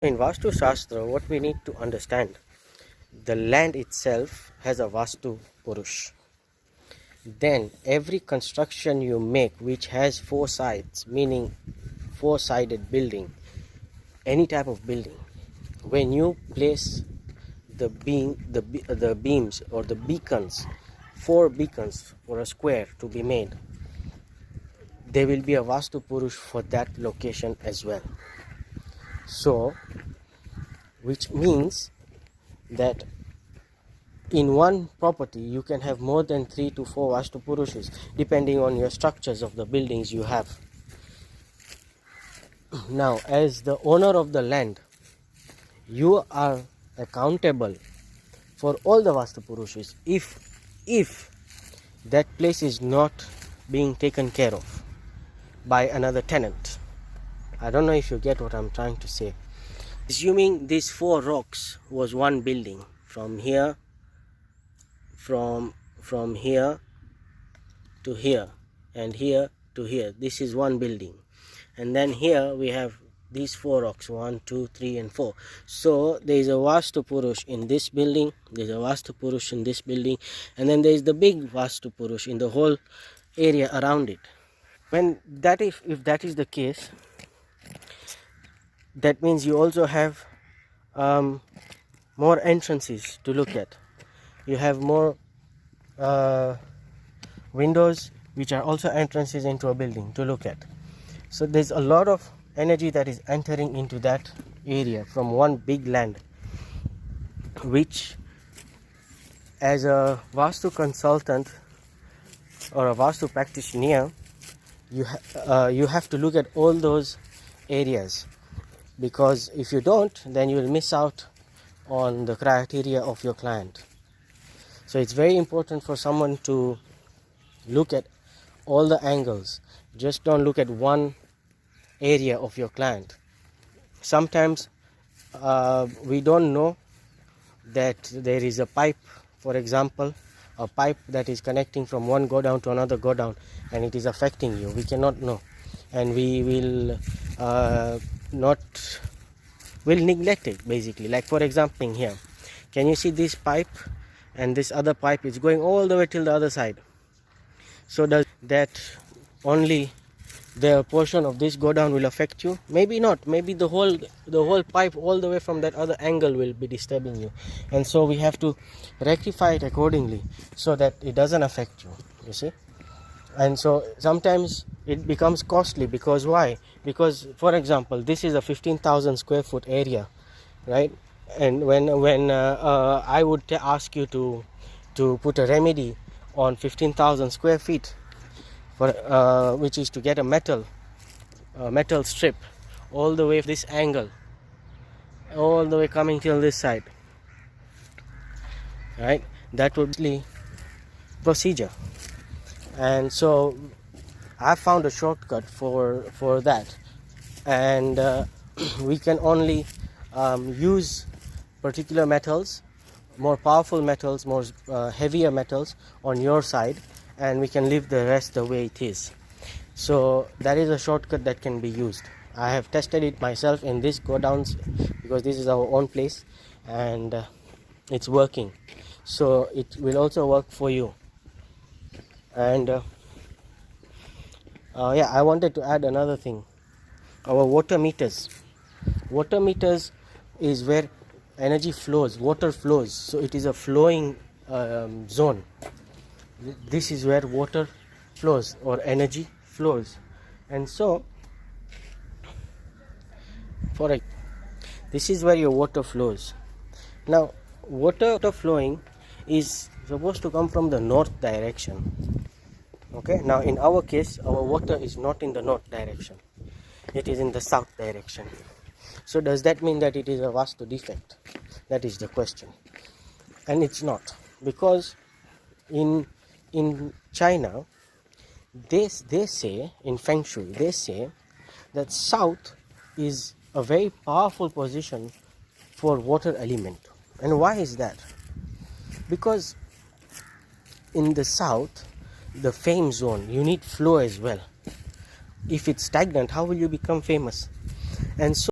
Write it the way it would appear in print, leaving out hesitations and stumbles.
In Vastusastra, what we need to understand, the land itself has a Vastu Purush. Then every construction you make which has four sides, meaning four-sided building, any type of building, when you place the beams or the beacons, four beacons for a square to be made, there will be a Vastu Purush for that location as well. So, which means that in one property you can have more than 3 to 4 Vastu Purushes depending on your structures of the buildings you have. Now, as the owner of the land, you are accountable for all the Vastu Purushes if that place is not being taken care of by another tenant. I don't know if you get what I'm trying to say. Assuming these 4 rocks was one building, from here from here to here and here to here, this is one building, and then here we have these 4 rocks, 1, 2, 3 and 4. So there is a Vastu Purush in this building, there's a Vastu Purush in this building, and then there is the big Vastu Purush in the whole area around it. When that if that is the case, that means you also have more entrances to look at. You have more windows which are also entrances into a building to look at. So there's a lot of energy that is entering into that area from one big land, which as a Vastu consultant or a Vastu practitioner, you have to look at all those areas, because if you don't, then you will miss out on the criteria of your client. So it's very important for someone to look at all the angles. Just don't look at one area of your client. Sometimes we don't know that there is a pipe, for example, a pipe that is connecting from one godown to another godown, and it is affecting you. We cannot know, and we will neglect it basically. Like for example here, can you see this pipe and this other pipe is going all the way till the other side? So does that only the portion of this godown will affect you? Maybe not. Maybe the whole pipe all the way from that other angle will be disturbing you, and so we have to rectify it accordingly so that it doesn't affect you, you see. And so sometimes it becomes costly, because why? Because for example, this is a 15,000 square foot area, right? And when I would ask you to put a remedy on 15,000 square feet, for which is to get a metal strip all the way this angle, all the way coming till this side, right? That would be procedure. And so I found a shortcut for that, and we can only use particular metals, more powerful metals, more heavier metals on your side, and we can leave the rest the way it is. So that is a shortcut that can be used. I have tested it myself in this godowns, because this is our own place, and it's working. So it will also work for you. And yeah, I wanted to add another thing. Our water meters is where energy flows, water flows. So it is a flowing zone. This is where water flows or energy flows. And so this is where your water flows. Now water flowing is supposed to come from the north direction. Okay, now in our case, our water is not in the north direction, it is in the south direction. So does that mean that it is a Vastu defect? That is the question. And it's not, because in China, they say, in Feng Shui, they say that south is a very powerful position for water element. And why is that? Because in the south, the fame zone, you need flow as well. If it's stagnant, how will you become famous? And so